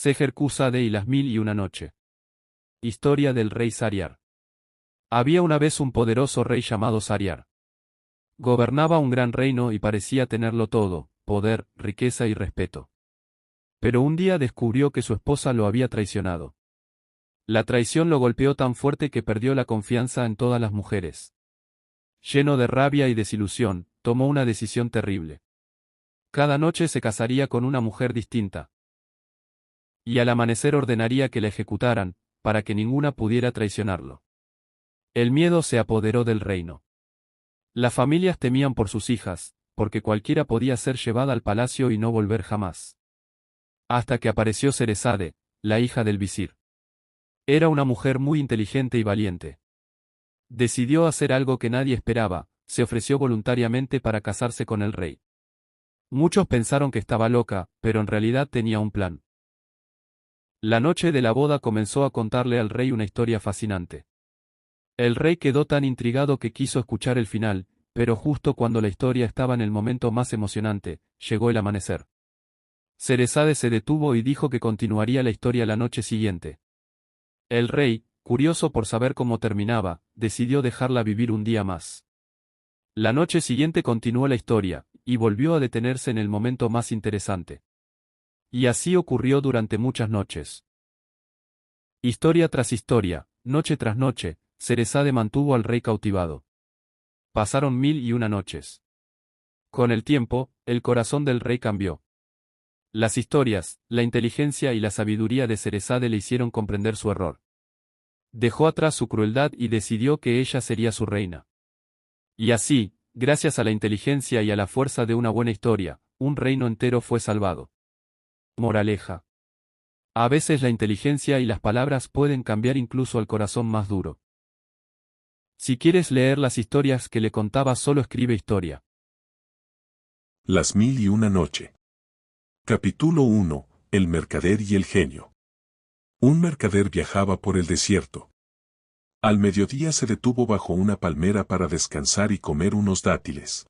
Sejer-Quzade y las 1001 noche. Historia del rey Sariar. Había una vez un poderoso rey llamado Sariar. Gobernaba un gran reino y parecía tenerlo todo, poder, riqueza y respeto. Pero un día descubrió que su esposa lo había traicionado. La traición lo golpeó tan fuerte que perdió la confianza en todas las mujeres. Lleno de rabia y desilusión, tomó una decisión terrible. Cada noche se casaría con una mujer distinta. Y al amanecer ordenaría que la ejecutaran, para que ninguna pudiera traicionarlo. El miedo se apoderó del reino. Las familias temían por sus hijas, porque cualquiera podía ser llevada al palacio y no volver jamás. Hasta que apareció Cerezade, la hija del visir. Era una mujer muy inteligente y valiente. Decidió hacer algo que nadie esperaba, se ofreció voluntariamente para casarse con el rey. Muchos pensaron que estaba loca, pero en realidad tenía un plan. La noche de la boda comenzó a contarle al rey una historia fascinante. El rey quedó tan intrigado que quiso escuchar el final, pero justo cuando la historia estaba en el momento más emocionante, llegó el amanecer. Cerezade se detuvo y dijo que continuaría la historia la noche siguiente. El rey, curioso por saber cómo terminaba, decidió dejarla vivir un día más. La noche siguiente continuó la historia, y volvió a detenerse en el momento más interesante. Y así ocurrió durante muchas noches. Historia tras historia, noche tras noche, Cerezade mantuvo al rey cautivado. Pasaron 1001 noches. Con el tiempo, el corazón del rey cambió. Las historias, la inteligencia y la sabiduría de Cerezade le hicieron comprender su error. Dejó atrás su crueldad y decidió que ella sería su reina. Y así, gracias a la inteligencia y a la fuerza de una buena historia, un reino entero fue salvado. Moraleja. A veces la inteligencia y las palabras pueden cambiar incluso al corazón más duro. Si quieres leer las historias que le contaba, solo escribe historia. Las 1001 noche. Capítulo 1. El mercader y el genio. Un mercader viajaba por el desierto. Al mediodía se detuvo bajo una palmera para descansar y comer unos dátiles.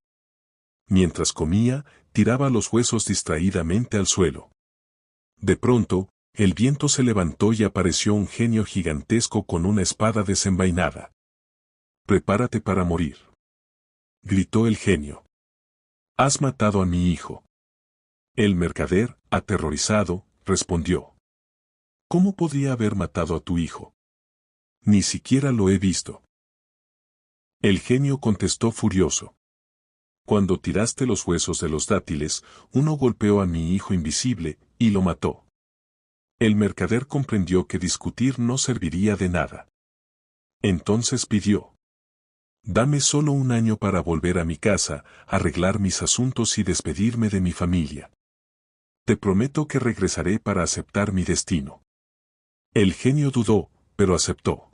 Mientras comía, tiraba los huesos distraídamente al suelo. De pronto, el viento se levantó y apareció un genio gigantesco con una espada desenvainada. «Prepárate para morir», gritó el genio. «Has matado a mi hijo». El mercader, aterrorizado, respondió: «¿Cómo podría haber matado a tu hijo? Ni siquiera lo he visto». El genio contestó furioso: «Cuando tiraste los huesos de los dátiles, uno golpeó a mi hijo invisible, y lo mató». El mercader comprendió que discutir no serviría de nada. Entonces pidió: «Dame solo un año para volver a mi casa, arreglar mis asuntos y despedirme de mi familia. Te prometo que regresaré para aceptar mi destino». El genio dudó, pero aceptó.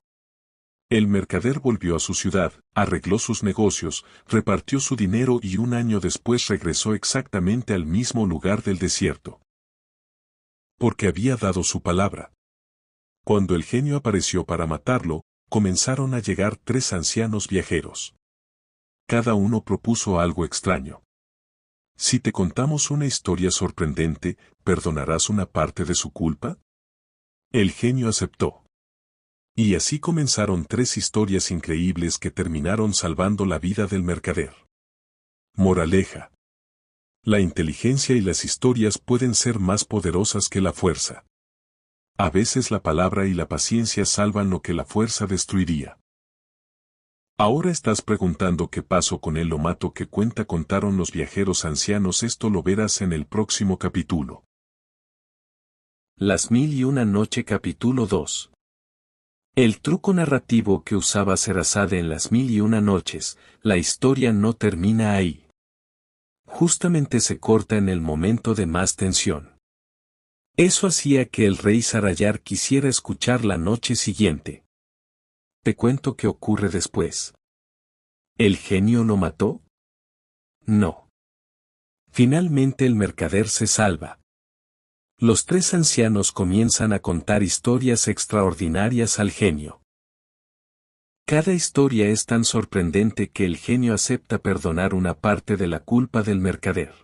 El mercader volvió a su ciudad, arregló sus negocios, repartió su dinero y un año después regresó exactamente al mismo lugar del desierto. Porque había dado su palabra. Cuando el genio apareció para matarlo, comenzaron a llegar 3 ancianos viajeros. Cada uno propuso algo extraño. «Si te contamos una historia sorprendente, ¿perdonarás una parte de su culpa?». El genio aceptó. Y así comenzaron 3 historias increíbles que terminaron salvando la vida del mercader. Moraleja. La inteligencia y las historias pueden ser más poderosas que la fuerza. A veces la palabra y la paciencia salvan lo que la fuerza destruiría. Ahora estás preguntando qué pasó con el lomato que contaron los viajeros ancianos. Esto lo verás en el próximo capítulo. Las 1001 noche capítulo 2. El truco narrativo que usaba Cerezade en las 1001 noches, la historia no termina ahí. Justamente se corta en el momento de más tensión. Eso hacía que el rey Sariar quisiera escuchar la noche siguiente. Te cuento qué ocurre después. ¿El genio lo mató? No. Finalmente el mercader se salva. Los 3 ancianos comienzan a contar historias extraordinarias al genio. Cada historia es tan sorprendente que el genio acepta perdonar una parte de la culpa del mercader.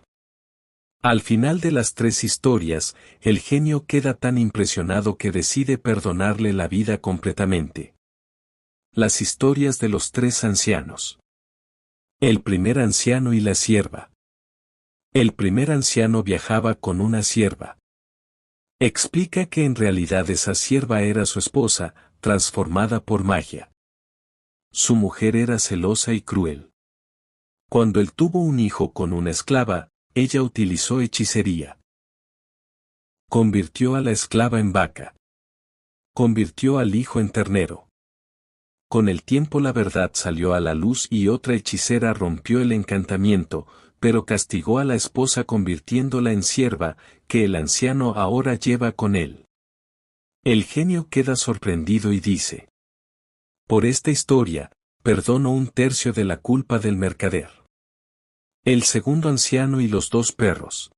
Al final de las tres historias, el genio queda tan impresionado que decide perdonarle la vida completamente. Las historias de los tres ancianos. El primer anciano y la sierva. El primer anciano viajaba con una sierva. Explica que en realidad esa sierva era su esposa, transformada por magia. Su mujer era celosa y cruel. Cuando él tuvo un hijo con una esclava, ella utilizó hechicería. Convirtió a la esclava en vaca. Convirtió al hijo en ternero. Con el tiempo la verdad salió a la luz y otra hechicera rompió el encantamiento, pero castigó a la esposa convirtiéndola en sierva, que el anciano ahora lleva con él. El genio queda sorprendido y dice: por esta historia, perdono un tercio de la culpa del mercader. El segundo anciano y los dos perros.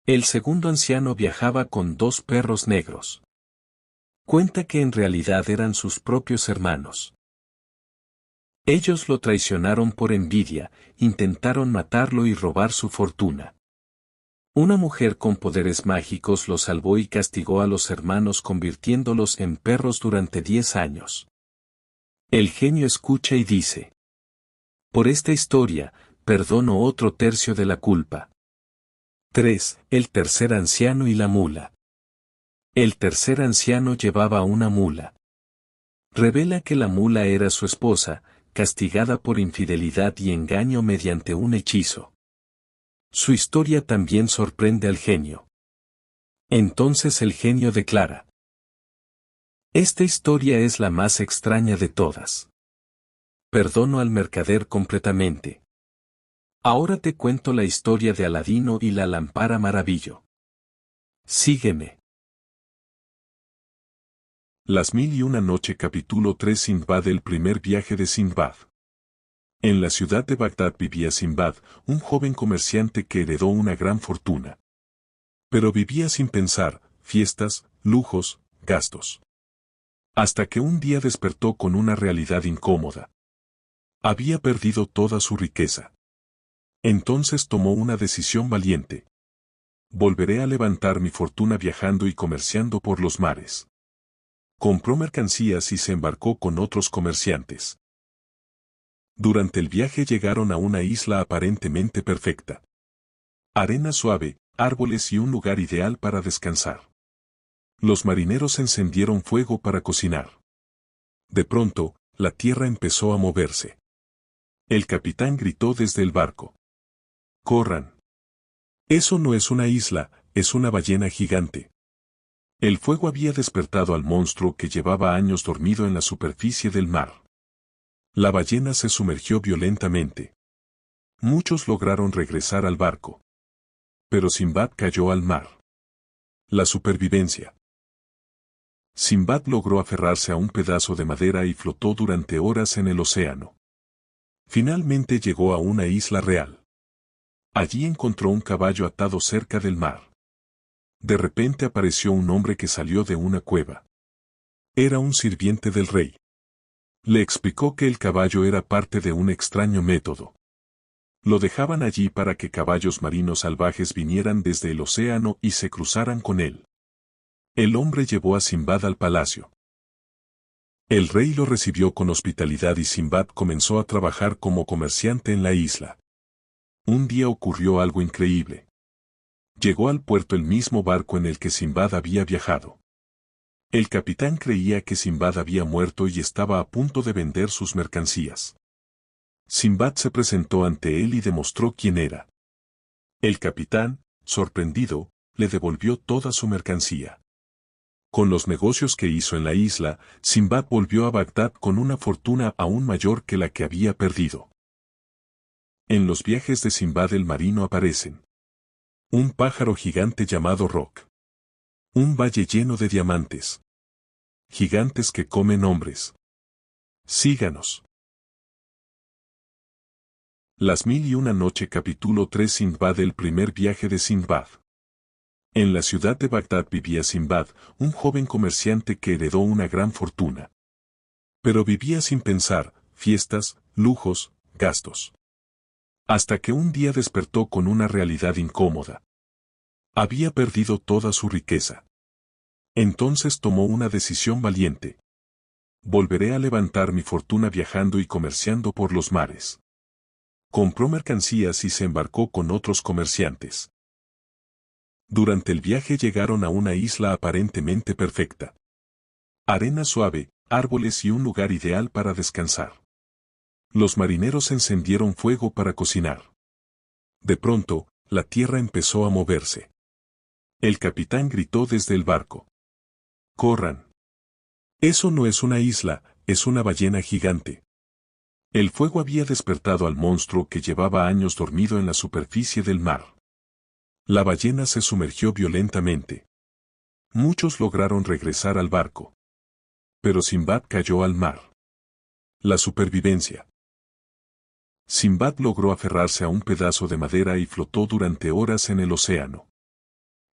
El segundo anciano viajaba con dos perros negros. Cuenta que en realidad eran sus propios hermanos. Ellos lo traicionaron por envidia, intentaron matarlo y robar su fortuna. Una mujer con poderes mágicos lo salvó y castigó a los hermanos convirtiéndolos en perros durante 10 años. El genio escucha y dice: por esta historia, perdono otro tercio de la culpa. 3. El tercer anciano y la mula. El tercer anciano llevaba una mula. Revela que la mula era su esposa, castigada por infidelidad y engaño mediante un hechizo. Su historia también sorprende al genio. Entonces el genio declara: esta historia es la más extraña de todas. Perdono al mercader completamente. Ahora te cuento la historia de Aladino y la lámpara maravillo. Sígueme. Las mil y una noche capítulo 3 Sindbad. El primer viaje de Sindbad. En la ciudad de Bagdad vivía Sindbad, un joven comerciante que heredó una gran fortuna. Pero vivía sin pensar, fiestas, lujos, gastos. Hasta que un día despertó con una realidad incómoda. Había perdido toda su riqueza. Entonces tomó una decisión valiente. Volveré a levantar mi fortuna viajando y comerciando por los mares. Compró mercancías y se embarcó con otros comerciantes. Durante el viaje llegaron a una isla aparentemente perfecta. Arena suave, árboles y un lugar ideal para descansar. Los marineros encendieron fuego para cocinar. De pronto, la tierra empezó a moverse. El capitán gritó desde el barco: ¡corran! Eso no es una isla, es una ballena gigante. El fuego había despertado al monstruo que llevaba años dormido en la superficie del mar. La ballena se sumergió violentamente. Muchos lograron regresar al barco. Pero Sindbad cayó al mar. La supervivencia. Sindbad logró aferrarse a un pedazo de madera y flotó durante horas en el océano. Finalmente llegó a una isla real. Allí encontró un caballo atado cerca del mar. De repente apareció un hombre que salió de una cueva. Era un sirviente del rey. Le explicó que el caballo era parte de un extraño método. Lo dejaban allí para que caballos marinos salvajes vinieran desde el océano y se cruzaran con él. El hombre llevó a Sindbad al palacio. El rey lo recibió con hospitalidad y Sindbad comenzó a trabajar como comerciante en la isla. Un día ocurrió algo increíble. Llegó al puerto el mismo barco en el que Sindbad había viajado. El capitán creía que Sindbad había muerto y estaba a punto de vender sus mercancías. Sindbad se presentó ante él y demostró quién era. El capitán, sorprendido, le devolvió toda su mercancía. Con los negocios que hizo en la isla, Sindbad volvió a Bagdad con una fortuna aún mayor que la que había perdido. En los viajes de Sindbad el marino aparecen un pájaro gigante llamado Roc. Un valle lleno de diamantes. Gigantes que comen hombres. Síganos. Las mil y una noche capítulo 3 Sindbad. El primer viaje de Sindbad. En la ciudad de Bagdad vivía Sindbad, un joven comerciante que heredó una gran fortuna. Pero vivía sin pensar, fiestas, lujos, gastos. Hasta que un día despertó con una realidad incómoda. Había perdido toda su riqueza. Entonces tomó una decisión valiente. Volveré a levantar mi fortuna viajando y comerciando por los mares. Compró mercancías y se embarcó con otros comerciantes. Durante el viaje llegaron a una isla aparentemente perfecta. Arena suave, árboles y un lugar ideal para descansar. Los marineros encendieron fuego para cocinar. De pronto, la tierra empezó a moverse. El capitán gritó desde el barco. ¡Corran! Eso no es una isla, es una ballena gigante. El fuego había despertado al monstruo que llevaba años dormido en la superficie del mar. La ballena se sumergió violentamente. Muchos lograron regresar al barco. Pero Simbad cayó al mar. La supervivencia. Simbad logró aferrarse a un pedazo de madera y flotó durante horas en el océano.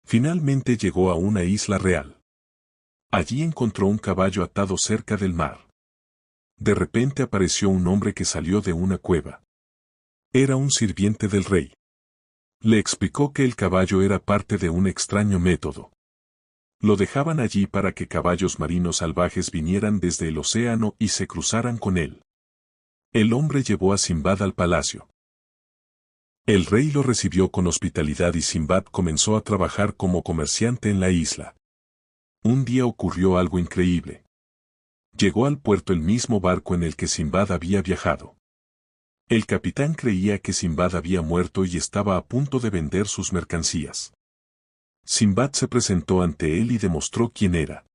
Finalmente llegó a una isla real. Allí encontró un caballo atado cerca del mar. De repente apareció un hombre que salió de una cueva. Era un sirviente del rey. Le explicó que el caballo era parte de un extraño método. Lo dejaban allí para que caballos marinos salvajes vinieran desde el océano y se cruzaran con él. El hombre llevó a Simbad al palacio. El rey lo recibió con hospitalidad y Simbad comenzó a trabajar como comerciante en la isla. Un día ocurrió algo increíble. Llegó al puerto el mismo barco en el que Simbad había viajado. El capitán creía que Simbad había muerto y estaba a punto de vender sus mercancías. Simbad se presentó ante él y demostró quién era.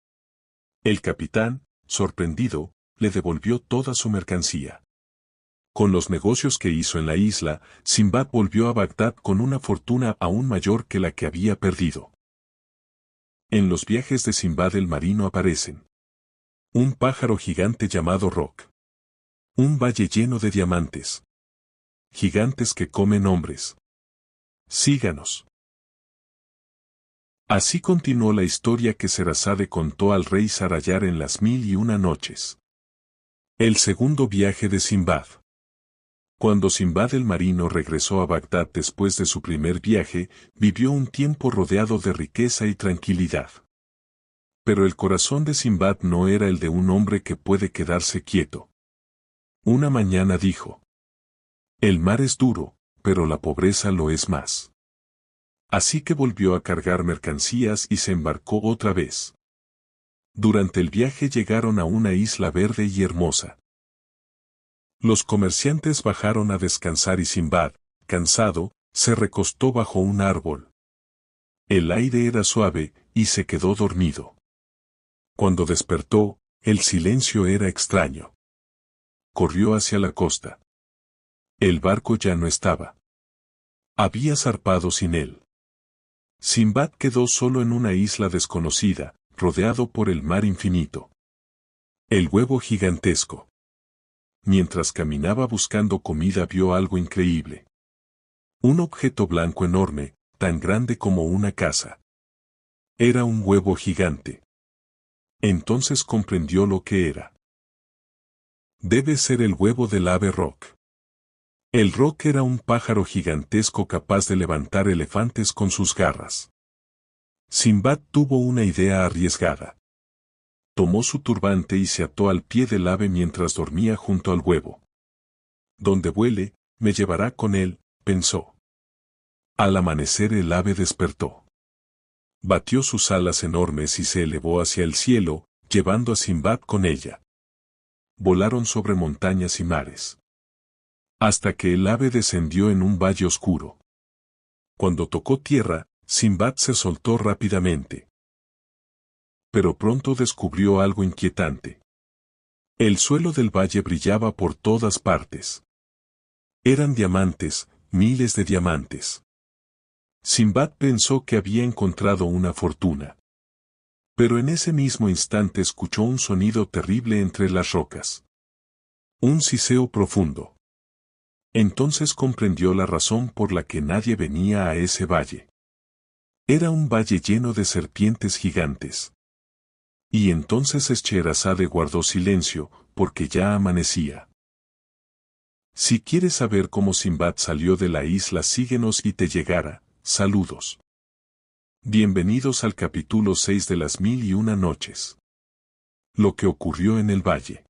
El capitán, sorprendido, le devolvió toda su mercancía. Con los negocios que hizo en la isla, Simbad volvió a Bagdad con una fortuna aún mayor que la que había perdido. En los viajes de Simbad el marino aparecen un pájaro gigante llamado Roc. Un valle lleno de diamantes. Gigantes que comen hombres. Síganos. Así continuó la historia que Sherazade contó al rey Sarayar en las 1001 noches. El segundo viaje de Simbad. Cuando Simbad el marino regresó a Bagdad después de su primer viaje, vivió un tiempo rodeado de riqueza y tranquilidad. Pero el corazón de Simbad no era el de un hombre que puede quedarse quieto. Una mañana dijo: el mar es duro, pero la pobreza lo es más. Así que volvió a cargar mercancías y se embarcó otra vez. Durante el viaje llegaron a una isla verde y hermosa. Los comerciantes bajaron a descansar y Simbad, cansado, se recostó bajo un árbol. El aire era suave, y se quedó dormido. Cuando despertó, el silencio era extraño. Corrió hacia la costa. El barco ya no estaba. Había zarpado sin él. Simbad quedó solo en una isla desconocida, rodeado por el mar infinito. El huevo gigantesco. Mientras caminaba buscando comida vio algo increíble. Un objeto blanco enorme, tan grande como una casa. Era un huevo gigante. Entonces comprendió lo que era. Debe ser el huevo del ave Roc. El Roc era un pájaro gigantesco capaz de levantar elefantes con sus garras. Simbad tuvo una idea arriesgada. Tomó su turbante y se ató al pie del ave mientras dormía junto al huevo. Donde vuele, me llevará con él, pensó. Al amanecer el ave despertó. Batió sus alas enormes y se elevó hacia el cielo, llevando a Simbad con ella. Volaron sobre montañas y mares. Hasta que el ave descendió en un valle oscuro. Cuando tocó tierra, Simbad se soltó rápidamente. Pero pronto descubrió algo inquietante. El suelo del valle brillaba por todas partes. Eran diamantes, miles de diamantes. Simbad pensó que había encontrado una fortuna. Pero en ese mismo instante escuchó un sonido terrible entre las rocas. Un siseo profundo. Entonces comprendió la razón por la que nadie venía a ese valle. Era un valle lleno de serpientes gigantes. Y entonces Sherazade guardó silencio, porque ya amanecía. Si quieres saber cómo Simbad salió de la isla, síguenos y te llegará. Saludos. Bienvenidos al capítulo 6 de las 1001 noches. Lo que ocurrió en el valle.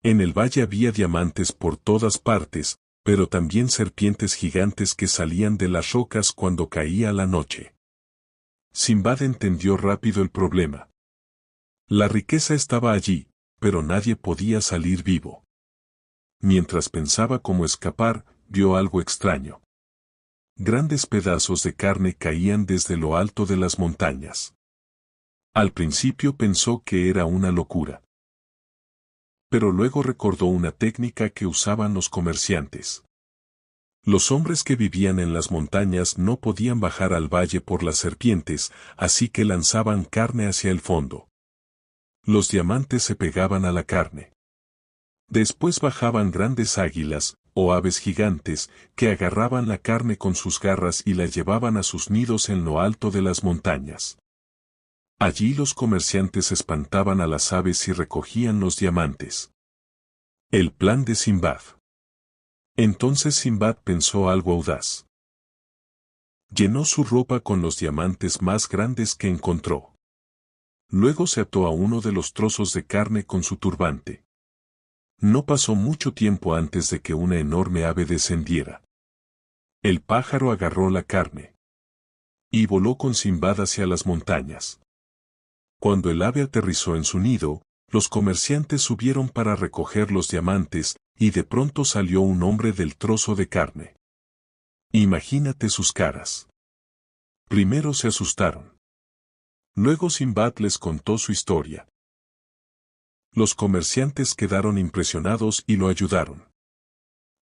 En el valle había diamantes por todas partes, pero también serpientes gigantes que salían de las rocas cuando caía la noche. Simbad entendió rápido el problema. La riqueza estaba allí, pero nadie podía salir vivo. Mientras pensaba cómo escapar, vio algo extraño. Grandes pedazos de carne caían desde lo alto de las montañas. Al principio pensó que era una locura. Pero luego recordó una técnica que usaban los comerciantes. Los hombres que vivían en las montañas no podían bajar al valle por las serpientes, así que lanzaban carne hacia el fondo. Los diamantes se pegaban a la carne. Después bajaban grandes águilas, o aves gigantes, que agarraban la carne con sus garras y la llevaban a sus nidos en lo alto de las montañas. Allí los comerciantes espantaban a las aves y recogían los diamantes. El plan de Simbad. Entonces Simbad pensó algo audaz. Llenó su ropa con los diamantes más grandes que encontró. Luego se ató a uno de los trozos de carne con su turbante. No pasó mucho tiempo antes de que una enorme ave descendiera. El pájaro agarró la carne y voló con Simbad hacia las montañas. Cuando el ave aterrizó en su nido, los comerciantes subieron para recoger los diamantes, y de pronto salió un hombre del trozo de carne. Imagínate sus caras. Primero se asustaron. Luego Simbad les contó su historia. Los comerciantes quedaron impresionados y lo ayudaron.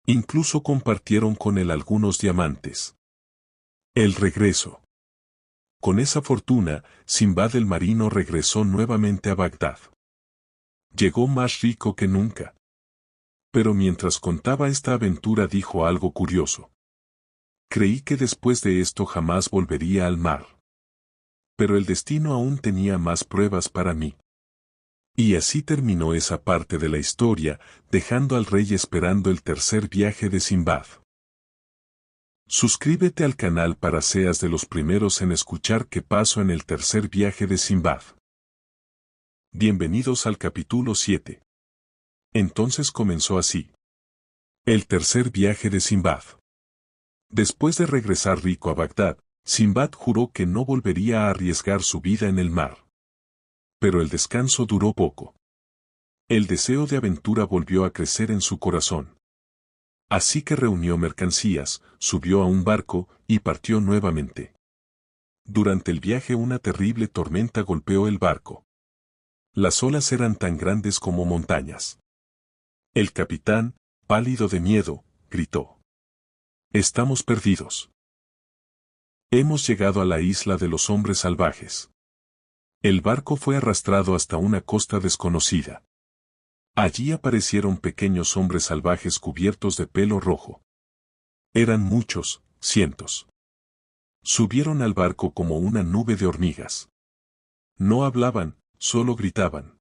Incluso compartieron con él algunos diamantes. El regreso. Con esa fortuna, Simbad el marino regresó nuevamente a Bagdad. Llegó más rico que nunca. Pero mientras contaba esta aventura dijo algo curioso. Creí que después de esto jamás volvería al mar. Pero el destino aún tenía más pruebas para mí. Y así terminó esa parte de la historia, dejando al rey esperando el tercer viaje de Simbad. Suscríbete al canal para seas de los primeros en escuchar qué pasó en el tercer viaje de Simbad. Bienvenidos al capítulo 7. Entonces comenzó así. El tercer viaje de Simbad. Después de regresar rico a Bagdad, Simbad juró que no volvería a arriesgar su vida en el mar. Pero el descanso duró poco. El deseo de aventura volvió a crecer en su corazón. Así que reunió mercancías, subió a un barco, y partió nuevamente. Durante el viaje una terrible tormenta golpeó el barco. Las olas eran tan grandes como montañas. El capitán, pálido de miedo, gritó. «Estamos perdidos. Hemos llegado a la isla de los hombres salvajes». El barco fue arrastrado hasta una costa desconocida. Allí aparecieron pequeños hombres salvajes cubiertos de pelo rojo. Eran muchos, cientos. Subieron al barco como una nube de hormigas. No hablaban, solo gritaban.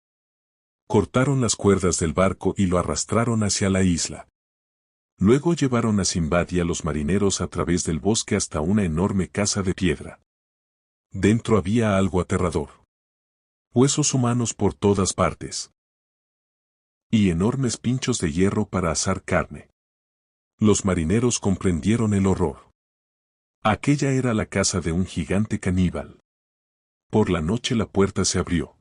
Cortaron las cuerdas del barco y lo arrastraron hacia la isla. Luego llevaron a Simbad y a los marineros a través del bosque hasta una enorme casa de piedra. Dentro había algo aterrador. Huesos humanos por todas partes. Y enormes pinchos de hierro para asar carne. Los marineros comprendieron el horror. Aquella era la casa de un gigante caníbal. Por la noche la puerta se abrió.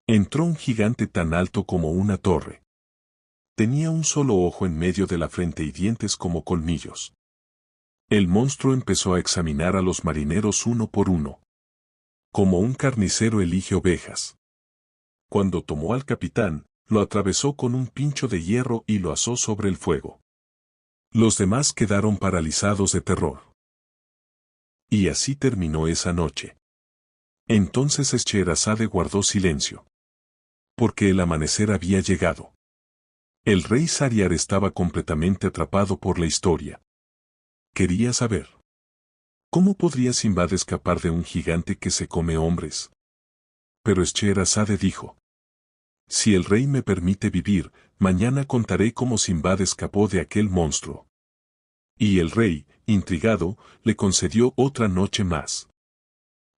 Entró un gigante tan alto como una torre. Tenía un solo ojo en medio de la frente y dientes como colmillos. El monstruo empezó a examinar a los marineros uno por uno. Como un carnicero elige ovejas. Cuando tomó al capitán, lo atravesó con un pincho de hierro y lo asó sobre el fuego. Los demás quedaron paralizados de terror. Y así terminó esa noche. Entonces Scheherazade guardó silencio. Porque el amanecer había llegado. El rey Sariar estaba completamente atrapado por la historia. Quería saber. ¿Cómo podría Simbad escapar de un gigante que se come hombres? Pero Scheherazade dijo. Si el rey me permite vivir, Mañana contaré cómo Simbad escapó de aquel monstruo. Y el rey, intrigado, le concedió otra noche más.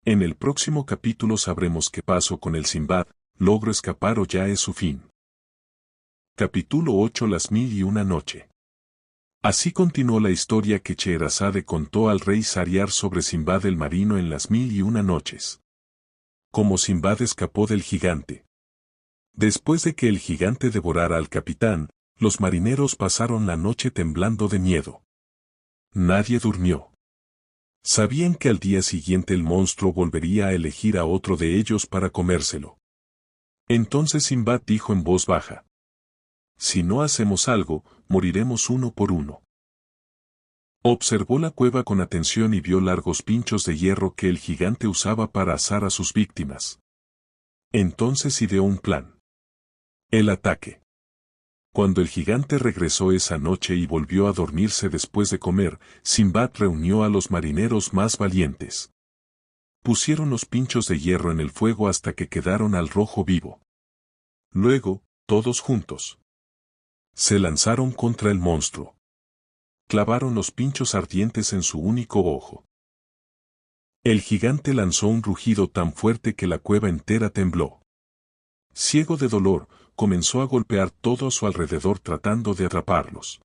En el próximo capítulo sabremos qué pasó con el Simbad, logró escapar o ya es su fin. Capítulo 8 Las 1001 noche. Así continuó la historia que Scheherazade contó al rey Shahriar sobre Simbad el marino en las 1001 noches. Cómo Simbad escapó del gigante. Después de que el gigante devorara al capitán, los marineros pasaron la noche temblando de miedo. Nadie durmió. Sabían que al día siguiente el monstruo volvería a elegir a otro de ellos para comérselo. Entonces Simbad dijo en voz baja: si no hacemos algo, moriremos uno por uno. Observó la cueva con atención y vio largos pinchos de hierro que el gigante usaba para asar a sus víctimas. Entonces ideó un plan. El ataque. Cuando el gigante regresó esa noche y volvió a dormirse después de comer, Simbad reunió a los marineros más valientes. Pusieron los pinchos de hierro en el fuego hasta que quedaron al rojo vivo. Luego, todos juntos, se lanzaron contra el monstruo. Clavaron los pinchos ardientes en su único ojo. El gigante lanzó un rugido tan fuerte que la cueva entera tembló. Ciego de dolor, comenzó a golpear todo a su alrededor tratando de atraparlos.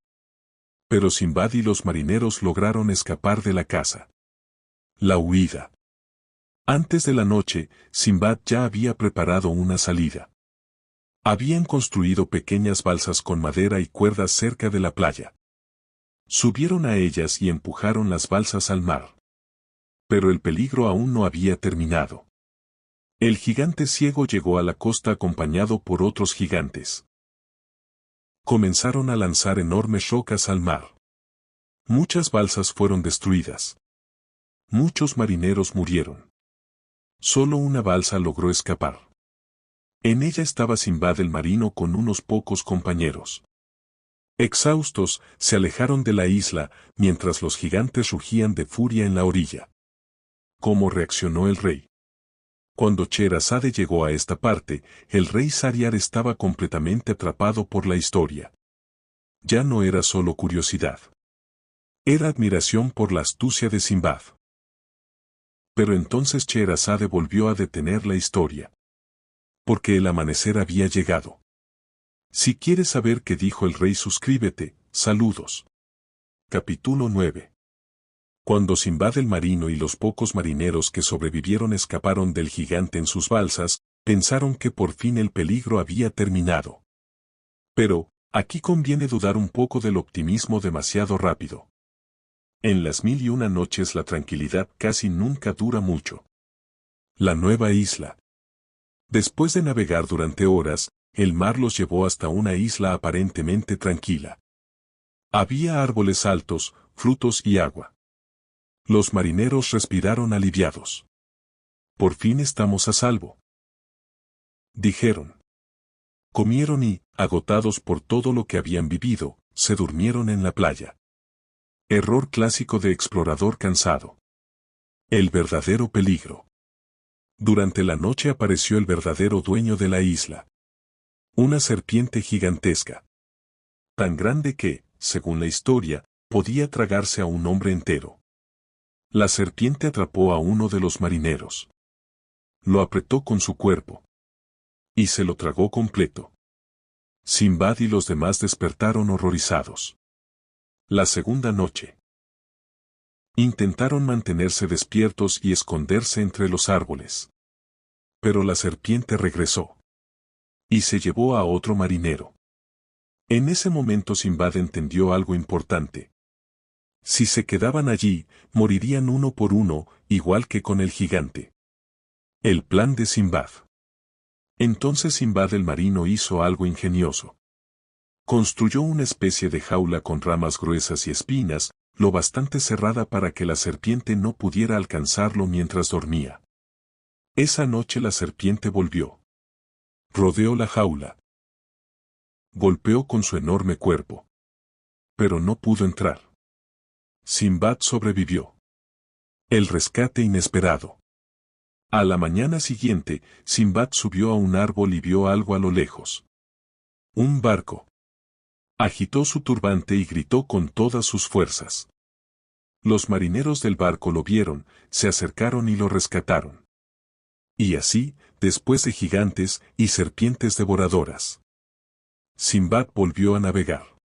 Pero Simbad y los marineros lograron escapar de la casa. La huida. Antes de la noche, Simbad ya había preparado una salida. Habían construido pequeñas balsas con madera y cuerdas cerca de la playa. Subieron a ellas y empujaron las balsas al mar. Pero el peligro aún no había terminado. El gigante ciego llegó a la costa acompañado por otros gigantes. Comenzaron a lanzar enormes rocas al mar. Muchas balsas fueron destruidas. Muchos marineros murieron. Solo una balsa logró escapar. En ella estaba Simbad el marino con unos pocos compañeros. Exhaustos, se alejaron de la isla, mientras los gigantes rugían de furia en la orilla. ¿Cómo reaccionó el rey? Cuando Scheherazade llegó a esta parte, el rey Shahriar estaba completamente atrapado por la historia. Ya no era solo curiosidad. Era admiración por la astucia de Simbad. Pero entonces Scheherazade volvió a detener la historia. Porque el amanecer había llegado. Si quieres saber qué dijo el rey, suscríbete. Saludos. Capítulo 9. Cuando Simbad el marino y los pocos marineros que sobrevivieron escaparon del gigante en sus balsas, pensaron que por fin el peligro había terminado. Pero, aquí conviene dudar un poco del optimismo demasiado rápido. En las 1001 noches la tranquilidad casi nunca dura mucho. La nueva isla. Después de navegar durante horas, el mar los llevó hasta una isla aparentemente tranquila. Había árboles altos, frutos y agua. Los marineros respiraron aliviados. Por fin estamos a salvo, dijeron. Comieron y, agotados por todo lo que habían vivido, se durmieron en la playa. Error clásico de explorador cansado. El verdadero peligro. Durante la noche apareció el verdadero dueño de la isla. Una serpiente gigantesca. Tan grande que, según la historia, podía tragarse a un hombre entero. La serpiente atrapó a uno de los marineros. Lo apretó con su cuerpo. Y se lo tragó completo. Simbad y los demás despertaron horrorizados. La segunda noche. Intentaron mantenerse despiertos y esconderse entre los árboles. Pero la serpiente regresó. Y se llevó a otro marinero. En ese momento Simbad entendió algo importante. Si se quedaban allí, morirían uno por uno, igual que con el gigante. El plan de Simbad. Entonces Simbad el marino hizo algo ingenioso. Construyó una especie de jaula con ramas gruesas y espinas, lo bastante cerrada para que la serpiente no pudiera alcanzarlo mientras dormía. Esa noche la serpiente volvió. Rodeó la jaula. Golpeó con su enorme cuerpo. Pero no pudo entrar. Simbad sobrevivió. El rescate inesperado. A la mañana siguiente, Simbad subió a un árbol y vio algo a lo lejos. Un barco. Agitó su turbante y gritó con todas sus fuerzas. Los marineros del barco lo vieron, se acercaron y lo rescataron. Y así, después de gigantes y serpientes devoradoras, Simbad volvió a navegar.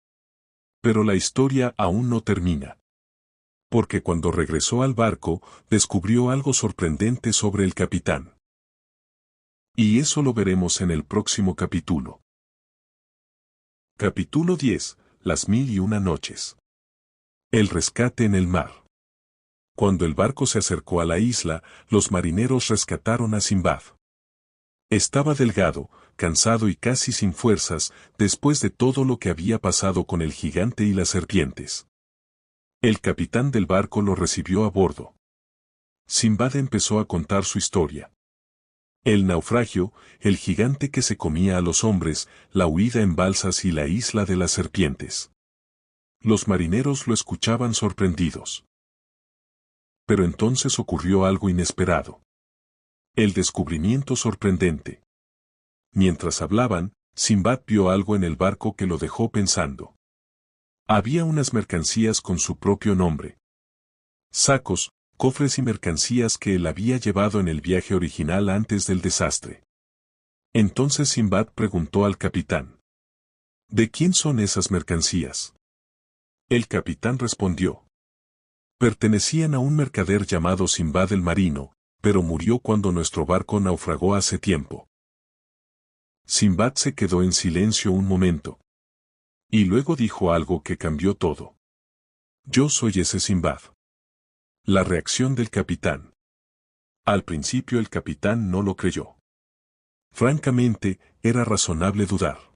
Pero la historia aún no termina. Porque cuando regresó al barco, descubrió algo sorprendente sobre el capitán. Y eso lo veremos en el próximo capítulo. Capítulo 10. Las 1001 noches. El rescate en el mar. Cuando el barco se acercó a la isla, los marineros rescataron a Simbad. Estaba delgado, cansado y casi sin fuerzas, después de todo lo que había pasado con el gigante y las serpientes. El capitán del barco lo recibió a bordo. Simbad empezó a contar su historia. El naufragio, el gigante que se comía a los hombres, la huida en balsas y la isla de las serpientes. Los marineros lo escuchaban sorprendidos. Pero entonces ocurrió algo inesperado. El descubrimiento sorprendente. Mientras hablaban, Simbad vio algo en el barco que lo dejó pensando. Había unas mercancías con su propio nombre. Sacos, cofres y mercancías que él había llevado en el viaje original antes del desastre. Entonces Simbad preguntó al capitán: ¿de quién son esas mercancías? El capitán respondió: pertenecían a un mercader llamado Simbad el Marino, pero murió cuando nuestro barco naufragó hace tiempo. Simbad se quedó en silencio un momento. Y luego dijo algo que cambió todo. Yo soy ese Simbad. La reacción del capitán. Al principio el capitán no lo creyó. Francamente, era razonable dudar.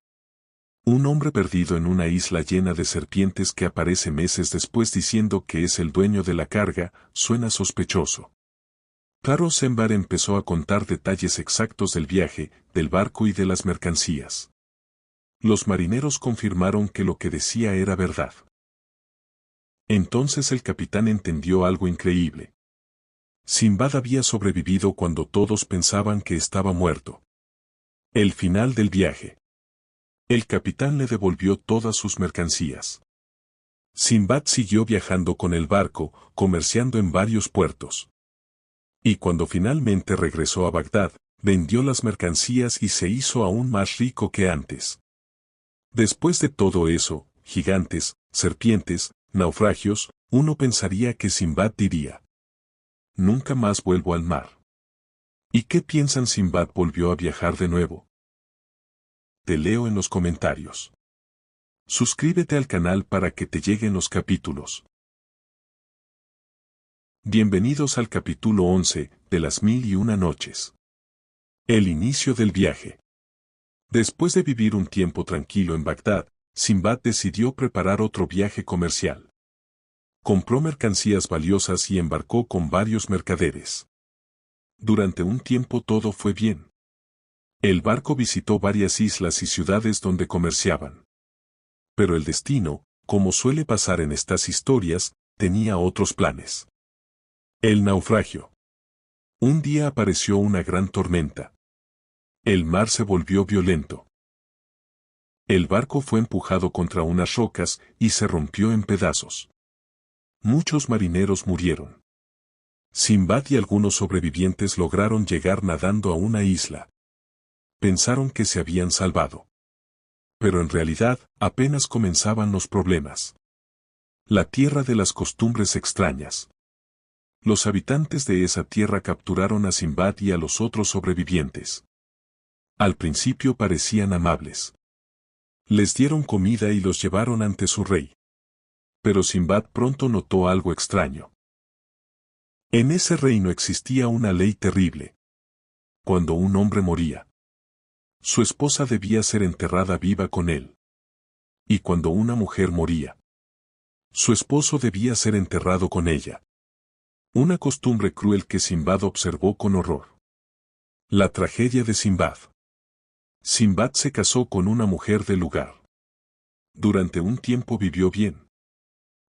Un hombre perdido en una isla llena de serpientes que aparece meses después diciendo que es el dueño de la carga, suena sospechoso. Claro, Simbad empezó a contar detalles exactos del viaje, del barco y de las mercancías. Los marineros confirmaron que lo que decía era verdad. Entonces el capitán entendió algo increíble. Simbad había sobrevivido cuando todos pensaban que estaba muerto. El final del viaje. El capitán le devolvió todas sus mercancías. Simbad siguió viajando con el barco, comerciando en varios puertos. Y cuando finalmente regresó a Bagdad, vendió las mercancías y se hizo aún más rico que antes. Después de todo eso, gigantes, serpientes, naufragios, uno pensaría que Simbad diría: nunca más vuelvo al mar. ¿Y qué piensan? Simbad volvió a viajar de nuevo. Te leo en los comentarios. Suscríbete al canal para que te lleguen los capítulos. Bienvenidos al capítulo 11 de las 1001 noches. El inicio del viaje. Después de vivir un tiempo tranquilo en Bagdad, Simbad decidió preparar otro viaje comercial. Compró mercancías valiosas y embarcó con varios mercaderes. Durante un tiempo todo fue bien. El barco visitó varias islas y ciudades donde comerciaban. Pero el destino, como suele pasar en estas historias, tenía otros planes. El naufragio. Un día apareció una gran tormenta. El mar se volvió violento. El barco fue empujado contra unas rocas y se rompió en pedazos. Muchos marineros murieron. Simbad y algunos sobrevivientes lograron llegar nadando a una isla. Pensaron que se habían salvado. Pero en realidad, apenas comenzaban los problemas. La tierra de las costumbres extrañas. Los habitantes de esa tierra capturaron a Simbad y a los otros sobrevivientes. Al principio parecían amables. Les dieron comida y los llevaron ante su rey. Pero Simbad pronto notó algo extraño. En ese reino existía una ley terrible. Cuando un hombre moría, su esposa debía ser enterrada viva con él. Y cuando una mujer moría, su esposo debía ser enterrado con ella. Una costumbre cruel que Simbad observó con horror. La tragedia de Simbad. Simbad se casó con una mujer del lugar. Durante un tiempo vivió bien.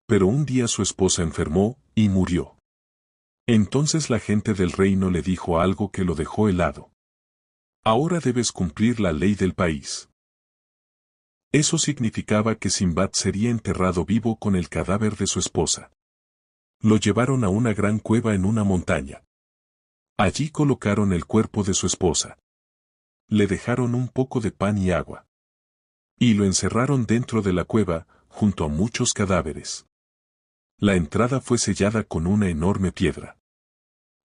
Pero un día su esposa enfermó y murió. Entonces la gente del reino le dijo algo que lo dejó helado. Ahora debes cumplir la ley del país. Eso significaba que Simbad sería enterrado vivo con el cadáver de su esposa. Lo llevaron a una gran cueva en una montaña. Allí colocaron el cuerpo de su esposa. Le dejaron un poco de pan y agua. Y lo encerraron dentro de la cueva, junto a muchos cadáveres. La entrada fue sellada con una enorme piedra.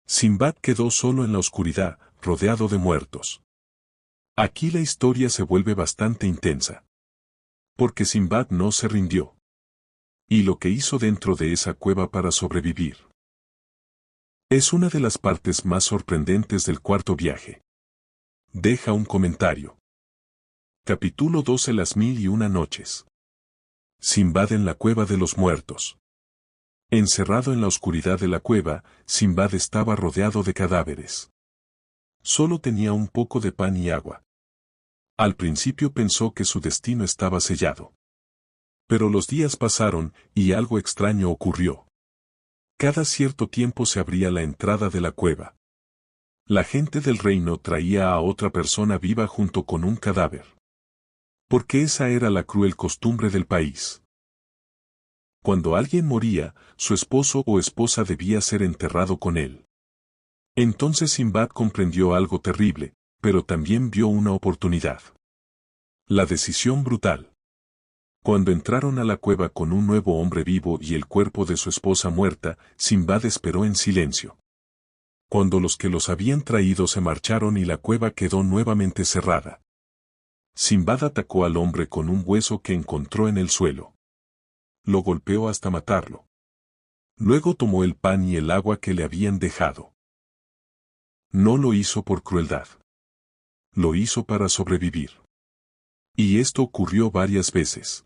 Simbad quedó solo en la oscuridad, rodeado de muertos. Aquí la historia se vuelve bastante intensa. Porque Simbad no se rindió. Y lo que hizo dentro de esa cueva para sobrevivir. Es una de las partes más sorprendentes del cuarto viaje. Deja un comentario. Capítulo 12. Las 1001 noches. Simbad en la cueva de los muertos. Encerrado en la oscuridad de la cueva, Simbad estaba rodeado de cadáveres. Solo tenía un poco de pan y agua. Al principio pensó que su destino estaba sellado. Pero los días pasaron y algo extraño ocurrió. Cada cierto tiempo se abría la entrada de la cueva. La gente del reino traía a otra persona viva junto con un cadáver. Porque esa era la cruel costumbre del país. Cuando alguien moría, su esposo o esposa debía ser enterrado con él. Entonces Simbad comprendió algo terrible, pero también vio una oportunidad. La decisión brutal. Cuando entraron a la cueva con un nuevo hombre vivo y el cuerpo de su esposa muerta, Simbad esperó en silencio. Cuando los que los habían traído se marcharon y la cueva quedó nuevamente cerrada. Simbad atacó al hombre con un hueso que encontró en el suelo. Lo golpeó hasta matarlo. Luego tomó el pan y el agua que le habían dejado. No lo hizo por crueldad. Lo hizo para sobrevivir. Y esto ocurrió varias veces.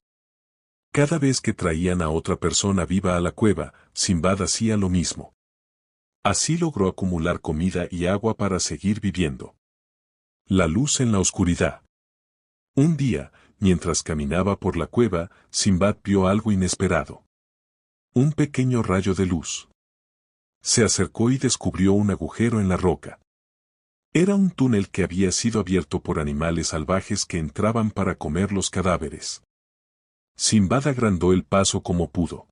Cada vez que traían a otra persona viva a la cueva, Simbad hacía lo mismo. Así logró acumular comida y agua para seguir viviendo. La luz en la oscuridad. Un día, mientras caminaba por la cueva, Simbad vio algo inesperado. Un pequeño rayo de luz. Se acercó y descubrió un agujero en la roca. Era un túnel que había sido abierto por animales salvajes que entraban para comer los cadáveres. Simbad agrandó el paso como pudo.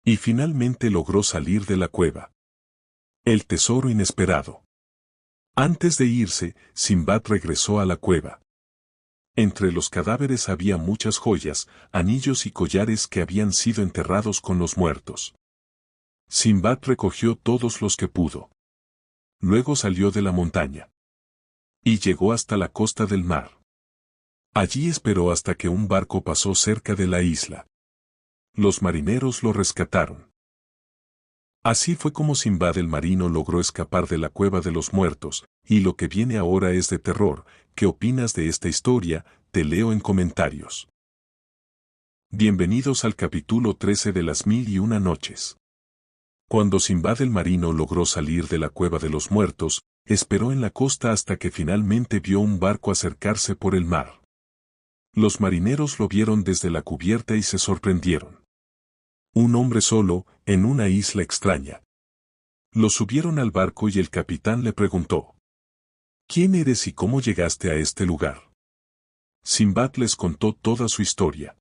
Y finalmente logró salir de la cueva. El tesoro inesperado. Antes de irse, Simbad regresó a la cueva. Entre los cadáveres había muchas joyas, anillos y collares que habían sido enterrados con los muertos. Simbad recogió todos los que pudo. Luego salió de la montaña. Y llegó hasta la costa del mar. Allí esperó hasta que un barco pasó cerca de la isla. Los marineros lo rescataron. Así fue como Simbad el marino logró escapar de la cueva de los muertos, y lo que viene ahora es de terror. ¿Qué opinas de esta historia? Te leo en comentarios. Bienvenidos al capítulo 13 de las 1001 noches. Cuando Simbad el marino logró salir de la cueva de los muertos, esperó en la costa hasta que finalmente vio un barco acercarse por el mar. Los marineros lo vieron desde la cubierta y se sorprendieron. Un hombre solo, en una isla extraña. Lo subieron al barco y el capitán le preguntó: ¿Quién eres y cómo llegaste a este lugar? Simbad les contó toda su historia.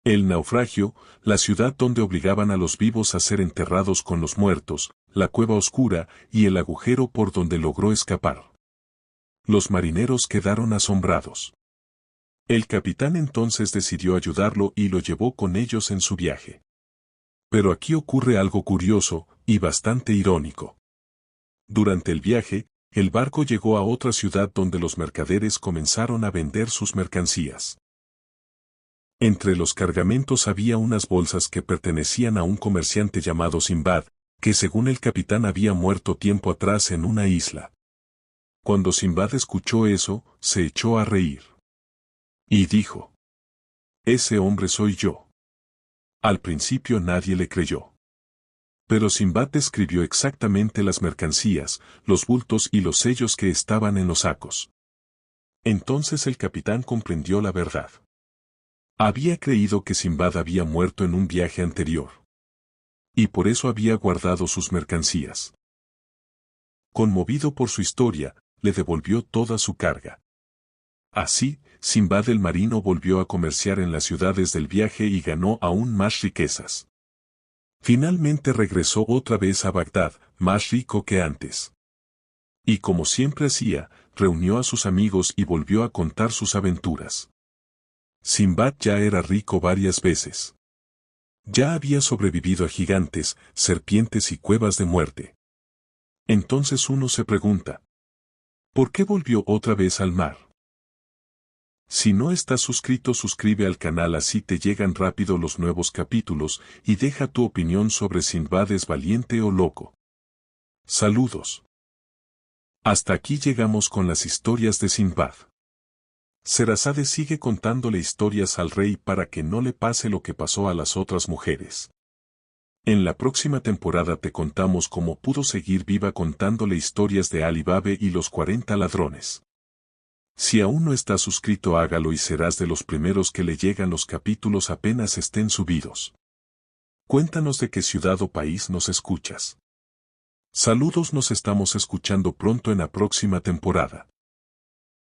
El naufragio, la ciudad donde obligaban a los vivos a ser enterrados con los muertos, la cueva oscura y el agujero por donde logró escapar. Los marineros quedaron asombrados. El capitán entonces decidió ayudarlo y lo llevó con ellos en su viaje. Pero aquí ocurre algo curioso y bastante irónico. Durante el viaje, el barco llegó a otra ciudad donde los mercaderes comenzaron a vender sus mercancías. Entre los cargamentos había unas bolsas que pertenecían a un comerciante llamado Simbad, que según el capitán había muerto tiempo atrás en una isla. Cuando Simbad escuchó eso, se echó a reír. Y dijo: «Ese hombre soy yo». Al principio nadie le creyó. Pero Simbad describió exactamente las mercancías, los bultos y los sellos que estaban en los sacos. Entonces el capitán comprendió la verdad. Había creído que Simbad había muerto en un viaje anterior. Y por eso había guardado sus mercancías. Conmovido por su historia, le devolvió toda su carga. Así, Sinbad el marino volvió a comerciar en las ciudades del viaje y ganó aún más riquezas. Finalmente regresó otra vez a Bagdad, más rico que antes. Y como siempre hacía, reunió a sus amigos y volvió a contar sus aventuras. Sinbad ya era rico varias veces. Ya había sobrevivido a gigantes, serpientes y cuevas de muerte. Entonces uno se pregunta, ¿por qué volvió otra vez al mar? Si no estás suscrito, suscribe al canal, así te llegan rápido los nuevos capítulos, y deja tu opinión sobre Sinbad es valiente o loco. Saludos. Hasta aquí llegamos con las historias de Sinbad. Sherazade sigue contándole historias al rey para que no le pase lo que pasó a las otras mujeres. En la próxima temporada te contamos cómo pudo seguir viva contándole historias de Ali Baba y los 40 ladrones. Si aún no estás suscrito, hágalo y serás de los primeros que le llegan los capítulos apenas estén subidos. Cuéntanos de qué ciudad o país nos escuchas. Saludos, nos estamos escuchando pronto en la próxima temporada.